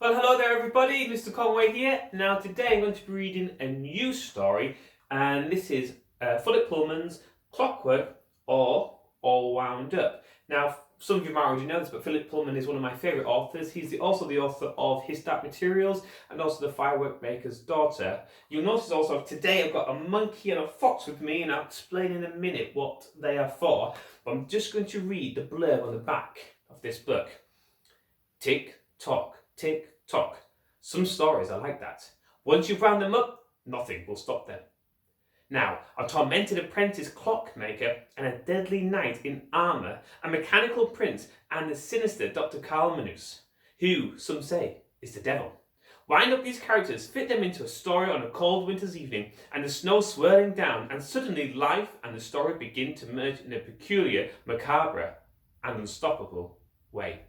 Well, hello there, everybody. Mr. Conway here. Now, today I'm going to be reading a new story, and this is Philip Pullman's Clockwork or All Wound Up. Now, some of you might already know this, but Philip Pullman is one of my favourite authors. He's also the author of His Dark Materials and also The Firework Maker's Daughter. You'll notice also today I've got a monkey and a fox with me, and I'll explain in a minute what they are for. But I'm just going to read the blurb on the back of this book. Tick tock. Tick tock. Some stories are like that. Once you've wound them up, nothing will stop them. Now, a tormented apprentice clockmaker and a deadly knight in armour, a mechanical prince, and the sinister Dr. Kalmanus, who, some say, is the devil. Wind up these characters, fit them into a story on a cold winter's evening, and the snow swirling down, and suddenly life and the story begin to merge in a peculiar, macabre, and unstoppable way.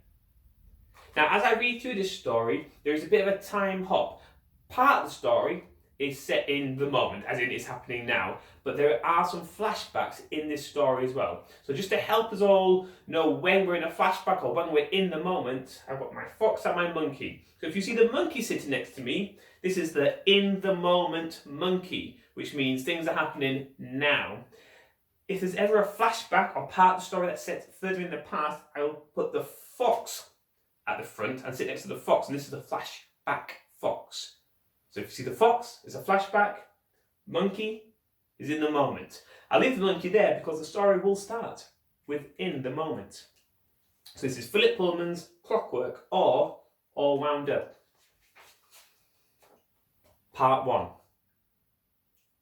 Now, as I read through this story, there is a bit of a time hop. Part of the story is set in the moment, as in it's happening now, but there are some flashbacks in this story as well. So just to help us all know when we're in a flashback or when we're in the moment, I've got my fox and my monkey. So if you see the monkey sitting next to me, this is the in the moment monkey, which means things are happening now. If there's ever a flashback or part of the story that's set further in the past, I will put the fox at the front and sit next to the fox, and this is the flashback fox. So if you see the fox, it's a flashback. Monkey is in the moment. I'll leave the monkey there because the story will start within the moment. So this is Philip Pullman's Clockwork or All Wound Up. Part 1.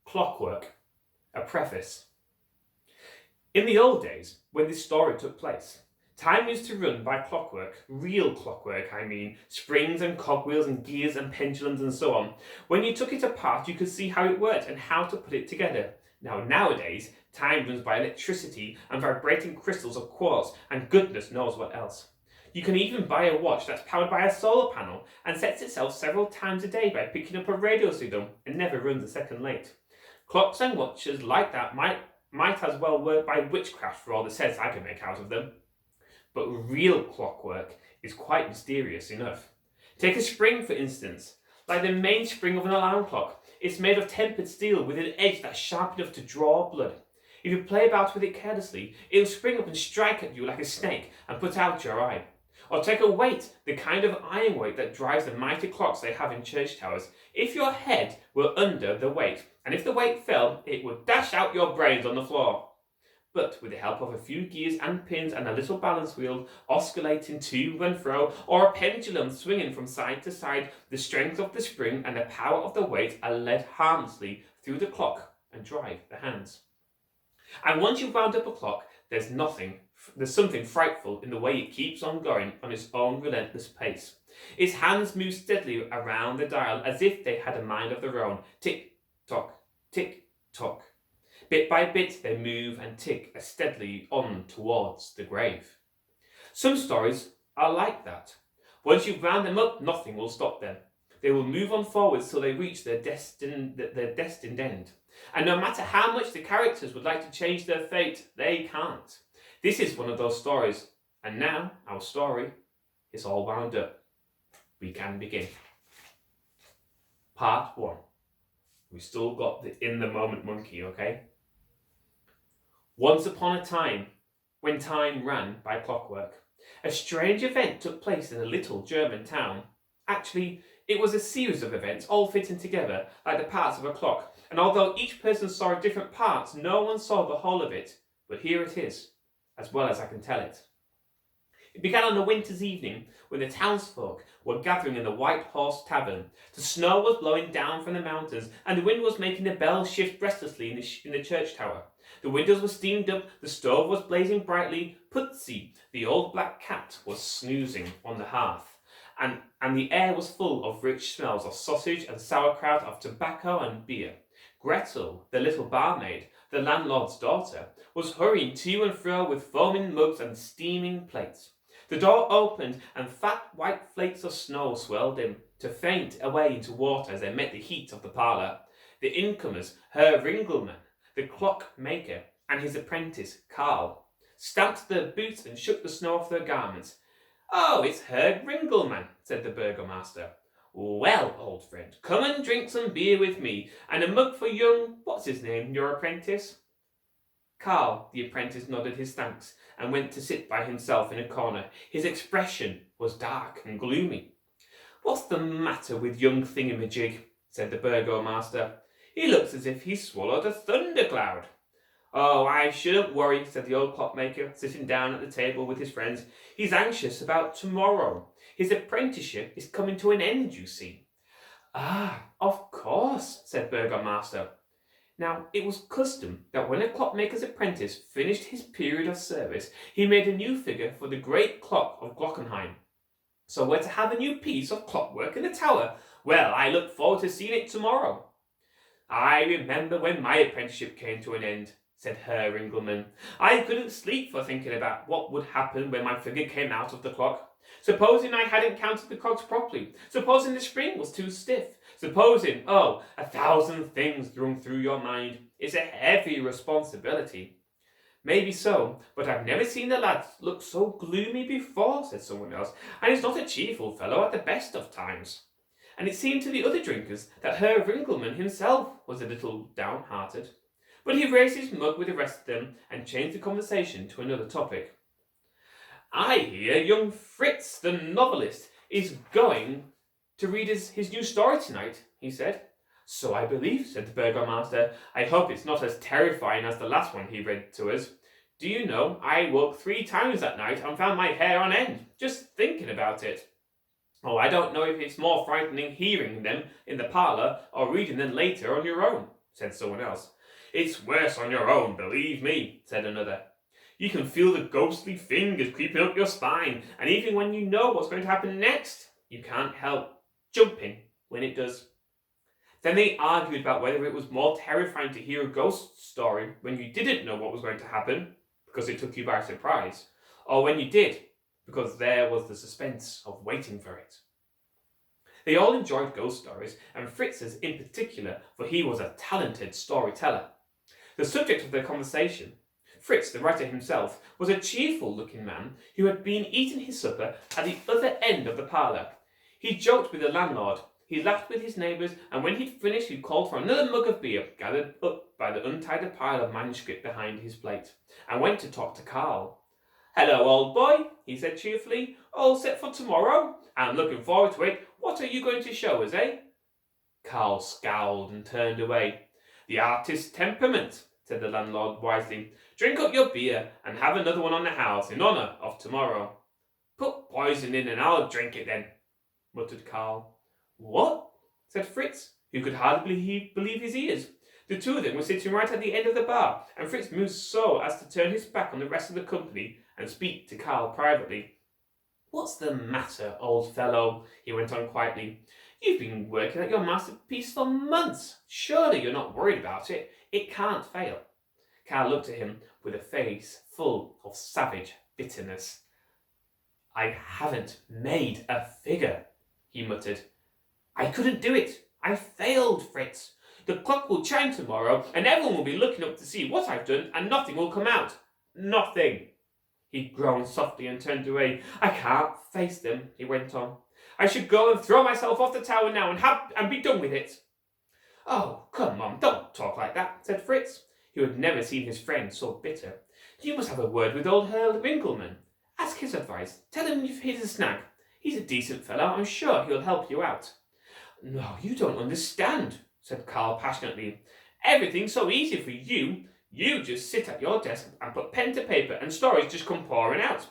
Clockwork, a preface. In the old days, when this story took place, time used to run by clockwork, real clockwork I mean, springs and cogwheels and gears and pendulums and so on. When you took it apart, you could see how it worked and how to put it together. Nowadays, time runs by electricity and vibrating crystals of quartz and goodness knows what else. You can even buy a watch that's powered by a solar panel and sets itself several times a day by picking up a radio signal and never runs a second late. Clocks and watches like that might as well work by witchcraft for all the sense I can make out of them. But real clockwork is quite mysterious enough. Take a spring, for instance, like the mainspring of an alarm clock. It's made of tempered steel with an edge that's sharp enough to draw blood. If you play about with it carelessly, it'll spring up and strike at you like a snake and put out your eye. Or take a weight, the kind of iron weight that drives the mighty clocks they have in church towers. If your head were under the weight, and if the weight fell, it would dash out your brains on the floor. But with the help of a few gears and pins and a little balance wheel oscillating to and fro, or a pendulum swinging from side to side, the strength of the spring and the power of the weight are led harmlessly through the clock and drive the hands. And once you've wound up a clock, there's something frightful in the way it keeps on going on its own relentless pace. Its hands move steadily around the dial as if they had a mind of their own. Tick tock, tick tock. Bit by bit they move and tick steadily on towards the grave. Some stories are like that. Once you've wound them up, nothing will stop them. They will move on forwards till they reach their destined end. And no matter how much the characters would like to change their fate, they can't. This is one of those stories. And now, our story is all wound up. We can begin. Part 1. We still got the in the moment monkey, okay? Once upon a time, when time ran by clockwork, a strange event took place in a little German town. Actually, it was a series of events all fitting together like the parts of a clock, and although each person saw different parts, no one saw the whole of it. But here it is, as well as I can tell it. It began on a winter's evening when the townsfolk were gathering in the White Horse Tavern. The snow was blowing down from the mountains, and the wind was making the bells shift restlessly in the church tower. The windows were steamed up, the stove was blazing brightly. Putsy, the old black cat, was snoozing on the hearth, and the air was full of rich smells of sausage and sauerkraut, of tobacco and beer. Gretel, the little barmaid, the landlord's daughter, was hurrying to and fro with foaming mugs and steaming plates. The door opened, and fat white flakes of snow swirled in, to faint away into water as they met the heat of the parlour. The incomers, Herr Ringelmann, the clockmaker, and his apprentice, Karl, stamped their boots and shook the snow off their garments. Oh, it's Herr Ringelmann, said the burgomaster. Well, old friend, come and drink some beer with me, and a mug for what's his name, your apprentice? Karl, the apprentice, nodded his thanks and went to sit by himself in a corner. His expression was dark and gloomy. What's the matter with young thingamajig? Said the burgomaster. He looks as if he swallowed a thundercloud. Oh, I shouldn't worry, said the old clockmaker, sitting down at the table with his friends. He's anxious about tomorrow. His apprenticeship is coming to an end, you see. Ah, of course, said Burgomaster. Now, it was custom that when a clockmaker's apprentice finished his period of service, he made a new figure for the great clock of Glockenheim. So we're to have a new piece of clockwork in the tower. Well, I look forward to seeing it tomorrow. I remember when my apprenticeship came to an end, said Herr Ringelmann. I couldn't sleep for thinking about what would happen when my figure came out of the clock. Supposing I hadn't counted the cogs properly. Supposing the spring was too stiff. Supposing, 1,000 things run through your mind. It's a heavy responsibility. Maybe so, but I've never seen the lad look so gloomy before, said someone else, and he's not a cheerful fellow at the best of times. And it seemed to the other drinkers that Herr Ringelmann himself was a little downhearted. But he raised his mug with the rest of them and changed the conversation to another topic. I hear young Fritz, the novelist, is going to read his new story tonight, he said. So I believe, said the burgomaster. I hope it's not as terrifying as the last one he read to us. Do you know, I woke 3 times that night and found my hair on end, just thinking about it. Oh, I don't know if it's more frightening hearing them in the parlour or reading them later on your own, said someone else. It's worse on your own, believe me, said another. You can feel the ghostly fingers creeping up your spine, and even when you know what's going to happen next, you can't help jumping when it does. Then they argued about whether it was more terrifying to hear a ghost story when you didn't know what was going to happen, because it took you by surprise, or when you did, because there was the suspense of waiting for it. They all enjoyed ghost stories, and Fritz's in particular, for he was a talented storyteller. The subject of their conversation, Fritz, the writer himself, was a cheerful-looking man who had been eating his supper at the other end of the parlour. He joked with the landlord, he laughed with his neighbours, and when he'd finished he called for another mug of beer, gathered up by the untidy pile of manuscript behind his plate, and went to talk to Karl. Hello, old boy, he said cheerfully. All set for tomorrow? I'm looking forward to it. What are you going to show us, eh? Karl scowled and turned away. The artist's temperament, said the landlord wisely. Drink up your beer and have another one on the house in honour of tomorrow. Put poison in and I'll drink it then, muttered Karl. What? Said Fritz, who could hardly believe his ears. The two of them were sitting right at the end of the bar, and Fritz moved so as to turn his back on the rest of the company and speak to Karl privately. What's the matter, old fellow? He went on quietly. You've been working at your masterpiece for months. Surely you're not worried about it. It can't fail. Karl looked at him with a face full of savage bitterness. I haven't made a figure, he muttered. I couldn't do it. I failed, Fritz. The clock will chime tomorrow, and everyone will be looking up to see what I've done, and nothing will come out. Nothing. He groaned softly and turned away. I can't face them, he went on. I should go and throw myself off the tower now and be done with it. Oh, come on, don't talk like that, said Fritz, who had never seen his friend so bitter. You must have a word with old Herr Ringelmann. Ask his advice. Tell him you've hit a snag. He's a decent fellow. I'm sure he'll help you out. No, you don't understand, said Karl passionately. Everything's so easy for you. You just sit at your desk and put pen to paper and stories just come pouring out.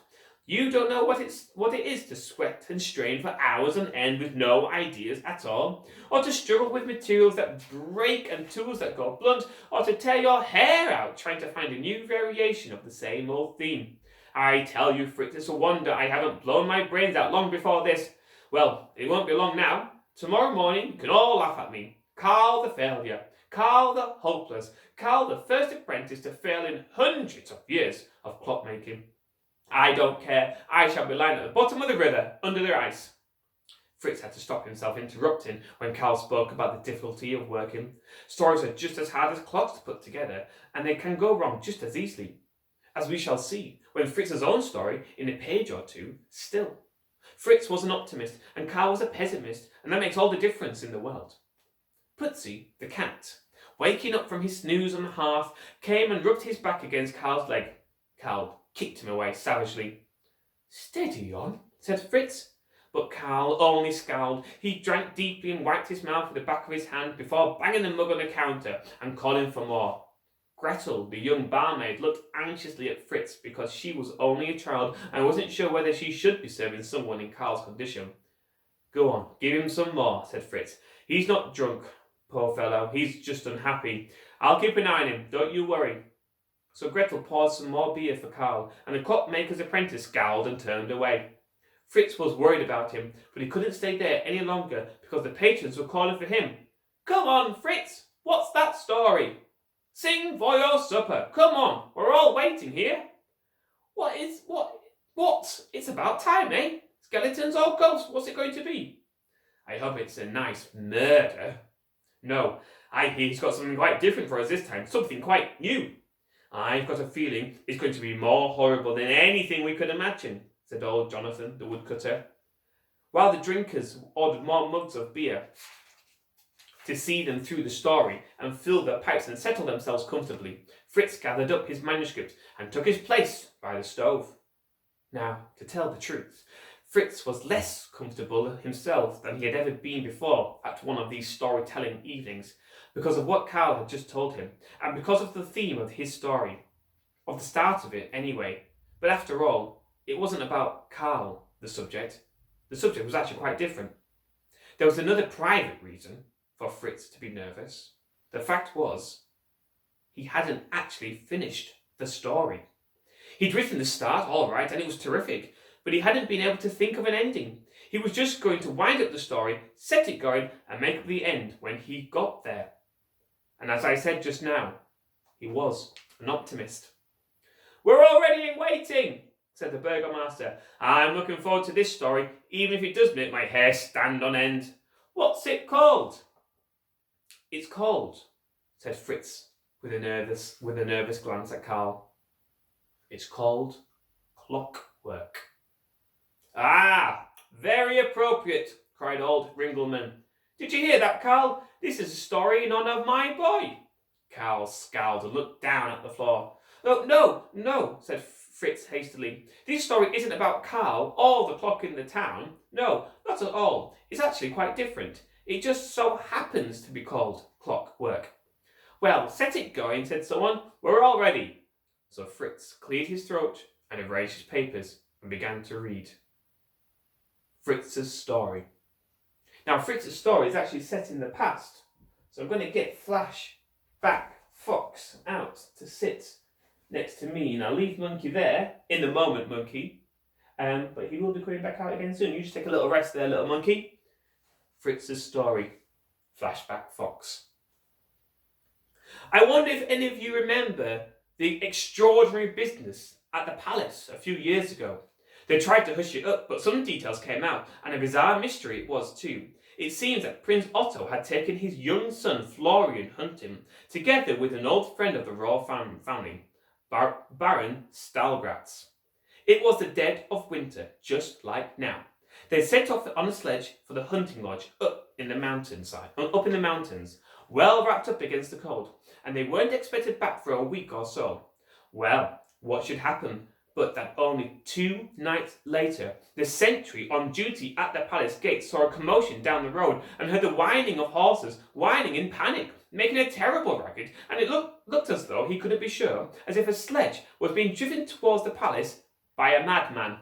You don't know what it is to sweat and strain for hours on end with no ideas at all, or to struggle with materials that break and tools that go blunt, or to tear your hair out trying to find a new variation of the same old theme. I tell you, Fritz, it's a wonder I haven't blown my brains out long before this. Well, it won't be long now. Tomorrow morning you can all laugh at me. Karl the failure, Karl the hopeless, Karl the first apprentice to fail in hundreds of years of clockmaking. I don't care. I shall be lying at the bottom of the river, under the ice. Fritz had to stop himself interrupting when Karl spoke about the difficulty of working. Stories are just as hard as clocks to put together, and they can go wrong just as easily, as we shall see when Fritz's own story, in a page or two, still Fritz was an optimist and Karl was a pessimist, and that makes all the difference in the world. Putsy, the cat, waking up from his snooze on the hearth, came and rubbed his back against Karl's leg. Karl kicked him away savagely. "Steady on," said Fritz. But Karl only scowled. He drank deeply and wiped his mouth with the back of his hand before banging the mug on the counter and calling for more. Gretel, the young barmaid, looked anxiously at Fritz because she was only a child and wasn't sure whether she should be serving someone in Karl's condition. "Go on, give him some more," said Fritz. "He's not drunk, poor fellow. He's just unhappy. I'll keep an eye on him, don't you worry." So Gretel poured some more beer for Karl, and the clockmaker's apprentice scowled and turned away. Fritz was worried about him, but he couldn't stay there any longer because the patrons were calling for him. "Come on, Fritz, what's that story? Sing for your supper. Come on, we're all waiting here." What? It's about time, eh? Skeletons or ghosts, what's it going to be?" "I hope it's a nice murder." "No, I hear he's got something quite different for us this time, something quite new." "I've got a feeling it's going to be more horrible than anything we could imagine," said old Jonathan, the woodcutter. While the drinkers ordered more mugs of beer to see them through the story and fill their pipes and settle themselves comfortably, Fritz gathered up his manuscript and took his place by the stove. Now, to tell the truth, Fritz was less comfortable himself than he had ever been before at one of these storytelling evenings, because of what Karl had just told him, and because of the theme of his story. Of the start of it, anyway. But after all, it wasn't about Karl, the subject. The subject was actually quite different. There was another private reason for Fritz to be nervous. The fact was, he hadn't actually finished the story. He'd written the start, all right, and it was terrific, but he hadn't been able to think of an ending. He was just going to wind up the story, set it going, and make up the end when he got there. And as I said just now, he was an optimist. "We're already in waiting," said the burgomaster. "I'm looking forward to this story, even if it does make my hair stand on end. What's it called?" "It's called," said Fritz with a nervous glance at Karl. "It's called Clockwork." "Ah, very appropriate," cried old Ringelmann. "Did you hear that, Karl? This is a story in honour of my boy." Karl scowled and looked down at the floor. "Oh, no," said Fritz hastily. "This story isn't about Karl or the clock in the town. No, not at all. It's actually quite different. It just so happens to be called Clockwork." "Well, set it going," said someone. "We're all ready." So Fritz cleared his throat and erased his papers and began to read. Fritz's story. Now, Fritz's story is actually set in the past. So I'm going to get Flashback Fox out to sit next to me. Now, leave Monkey there, in the moment, Monkey. But he will be coming back out again soon. You just take a little rest there, little monkey. Fritz's story. Flashback Fox. I wonder if any of you remember the extraordinary business at the palace a few years ago. They tried to hush it up, but some details came out, and a bizarre mystery it was too. It seems that Prince Otto had taken his young son Florian hunting, together with an old friend of the royal family, Baron Stalgratz. It was the dead of winter, just like now. They set off on a sledge for the hunting lodge up in the mountains, well wrapped up against the cold, and they weren't expected back for a week or so. Well, what should happen but that only 2 nights later, the sentry on duty at the palace gate saw a commotion down the road and heard the whining of horses, whining in panic, making a terrible racket, and it looked as though he couldn't be sure, as if a sledge was being driven towards the palace by a madman.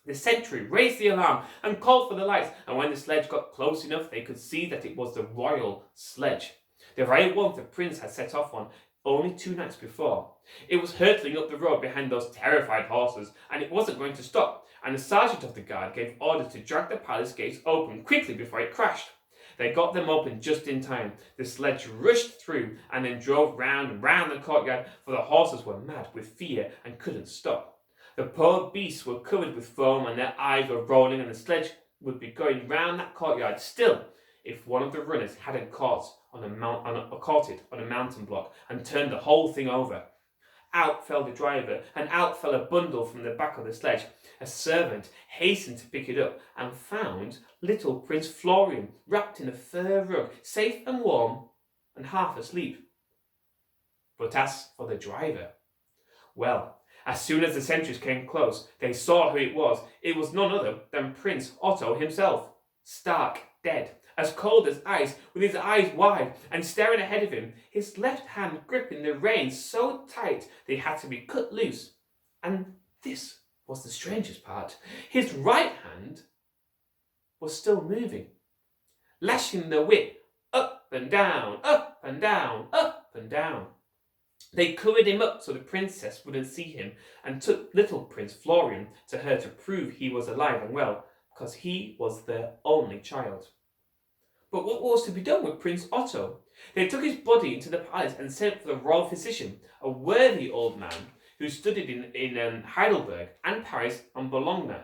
The sentry raised the alarm and called for the lights, and when the sledge got close enough, they could see that it was the royal sledge. The very one the prince had set off on only 2 nights before. It was hurtling up the road behind those terrified horses, and it wasn't going to stop, and the sergeant of the guard gave orders to drag the palace gates open quickly before it crashed. They got them open just in time. The sledge rushed through and then drove round and round the courtyard, for the horses were mad with fear and couldn't stop. The poor beasts were covered with foam and their eyes were rolling, and the sledge would be going round that courtyard still if one of the runners hadn't caught it on a mountain block and turned the whole thing over. Out fell the driver, and out fell a bundle from the back of the sledge. A servant hastened to pick it up and found little Prince Florian wrapped in a fur rug, safe and warm and half asleep. But as for the driver, well, as soon as the sentries came close, they saw who it was. It was none other than Prince Otto himself, stark dead, as cold as ice, with his eyes wide and staring ahead of him, his left hand gripping the reins so tight they had to be cut loose. And this was the strangest part. His right hand was still moving, lashing the whip up and down, up and down, up and down. They covered him up so the princess wouldn't see him, and took little Prince Florian to her to prove he was alive and well, because he was their only child. But what was to be done with Prince Otto? They took his body into the palace and sent for the royal physician, a worthy old man who studied in Heidelberg and Paris and Bologna,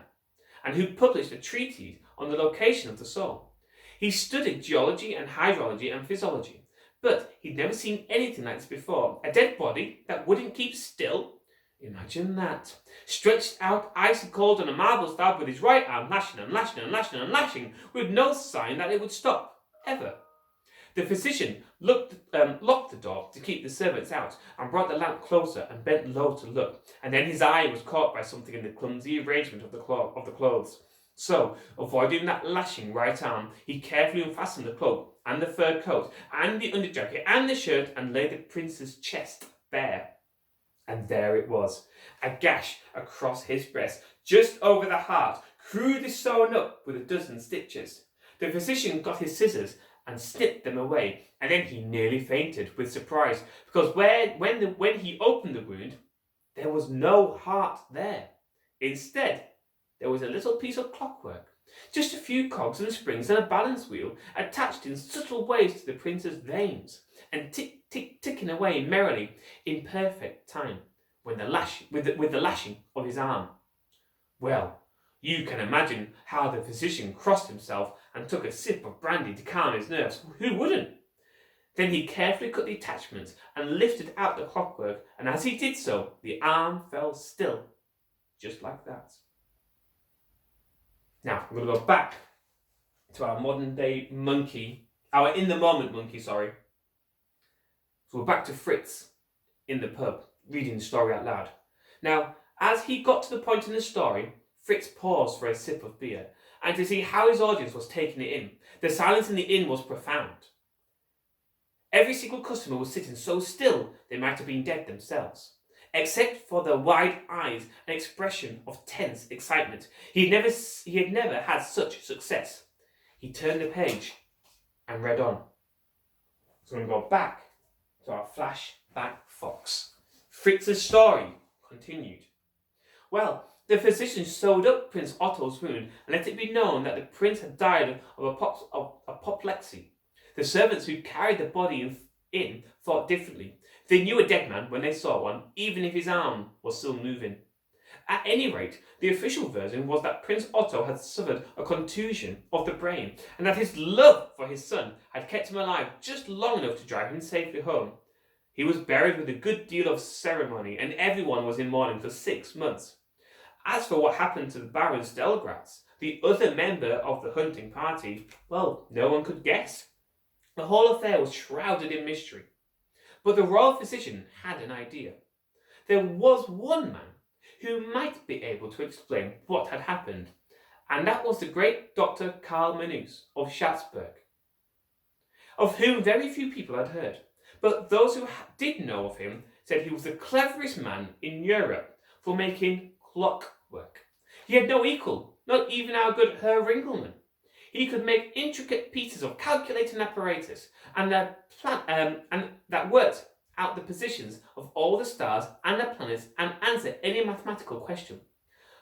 and who published a treatise on the location of the soul. He studied geology and hydrology and physiology, but he'd never seen anything like this before. A dead body that wouldn't keep still. Imagine that. Stretched out icy cold on a marble slab with his right arm lashing and lashing and lashing and lashing, with no sign that it would stop, ever. The physician locked the door to keep the servants out, and brought the lamp closer and bent low to look, and then his eye was caught by something in the clumsy arrangement of the clothes. So, avoiding that lashing right arm, he carefully unfastened the cloak and the fur coat and the underjacket and the shirt and laid the prince's chest bare. And there it was, a gash across his breast, just over the heart, crudely sewn up with a dozen stitches. The physician got his scissors and snipped them away, and then he nearly fainted with surprise, because when he opened the wound, there was no heart there. Instead, there was a little piece of clockwork, just a few cogs and springs and a balance wheel attached in subtle ways to the prince's veins, and ticking away merrily in perfect time with the lashing of his arm. Well, you can imagine how the physician crossed himself and took a sip of brandy to calm his nerves. Who wouldn't? Then he carefully cut the attachments and lifted out the clockwork, and as he did so, the arm fell still, just like that. Now, we're going to go back to our modern day monkey, our in the moment monkey, sorry. So we're back to Fritz in the pub, reading the story out loud. Now, as he got to the point in the story, Fritz paused for a sip of beer, and to see how his audience was taking it in. The silence in the inn was profound. Every single customer was sitting so still they might have been dead themselves, except for their wide eyes and expression of tense excitement. He had never had such success. He turned the page and read on. So we're going to go back to our flashback fox. Fritz's story continued. Well, the physician sewed up Prince Otto's wound and let it be known that the prince had died of apoplexy. The servants who carried the body in thought differently. They knew a dead man when they saw one, even if his arm was still moving. At any rate, the official version was that Prince Otto had suffered a contusion of the brain, and that his love for his son had kept him alive just long enough to drive him safely home. He was buried with a good deal of ceremony, and everyone was in mourning for 6 months. As for what happened to the Baron Stelgratz, the other member of the hunting party, well, no one could guess. The whole affair was shrouded in mystery. But the royal physician had an idea. There was one man who might be able to explain what had happened, and that was the great Dr. Karl Manus of Schatzberg, of whom very few people had heard. But those who did know of him said he was the cleverest man in Europe for making clockwork. He had no equal, not even our good Herr Ringelmann. He could make intricate pieces of calculating apparatus and that worked out the positions of all the stars and the planets and answer any mathematical question.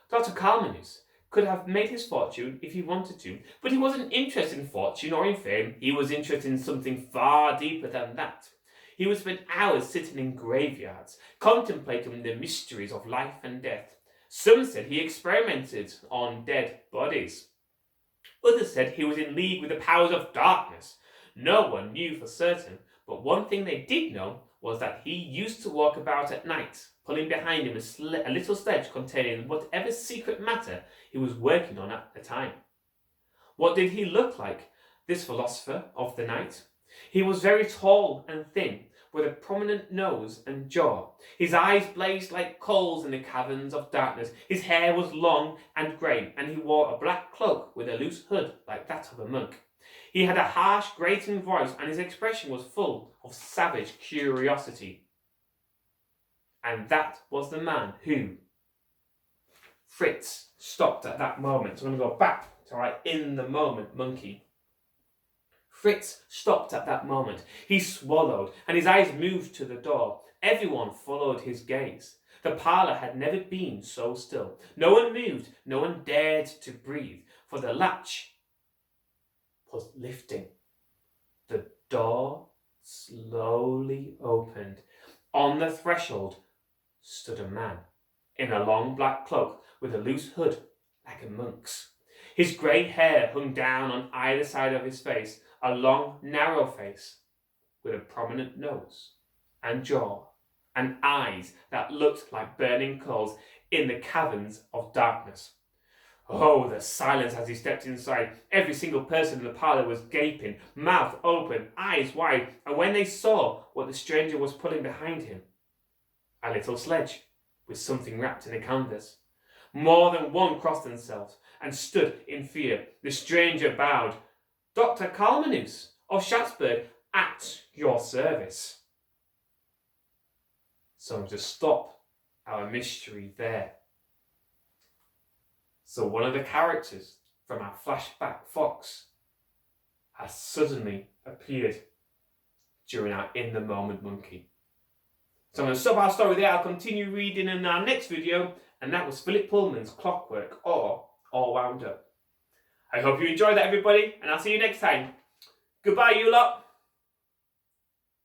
Dr. Karl Manus could have made his fortune if he wanted to, but he wasn't interested in fortune or in fame. He was interested in something far deeper than that. He would spend hours sitting in graveyards, contemplating the mysteries of life and death. Some said he experimented on dead bodies. Others said he was in league with the powers of darkness. No one knew for certain, but one thing they did know was that he used to walk about at night, pulling behind him a little sledge containing whatever secret matter he was working on at the time. What did he look like, this philosopher of the night? He was very tall and thin, with a prominent nose and jaw. His eyes blazed like coals in the caverns of darkness. His hair was long and grey, and he wore a black cloak with a loose hood like that of a monk. He had a harsh, grating voice, and his expression was full of savage curiosity. And that was the man who... Fritz stopped at that moment. So I'm going to go back to our in the moment monkey. Fritz stopped at that moment. He swallowed, and his eyes moved to the door. Everyone followed his gaze. The parlour had never been so still. No one moved, no one dared to breathe, for the latch was lifting. The door slowly opened. On the threshold stood a man, in a long black cloak with a loose hood like a monk's. His grey hair hung down on either side of his face, a long, narrow face with a prominent nose and jaw and eyes that looked like burning coals in the caverns of darkness. Oh, the silence as he stepped inside. Every single person in the parlour was gaping, mouth open, eyes wide, and when they saw what the stranger was pulling behind him, a little sledge with something wrapped in a canvas. More than one crossed themselves and stood in fear. The stranger bowed. Dr. Kalmanus of Schatzberg, at your service. So to stop our mystery there. So one of the characters from our flashback Fox has suddenly appeared during our in the moment monkey. So I'm going to stop our story there. I'll continue reading in our next video, and that was Philip Pullman's Clockwork, or All Wound Up. I hope you enjoyed that, everybody, and I'll see you next time. Goodbye, you lot.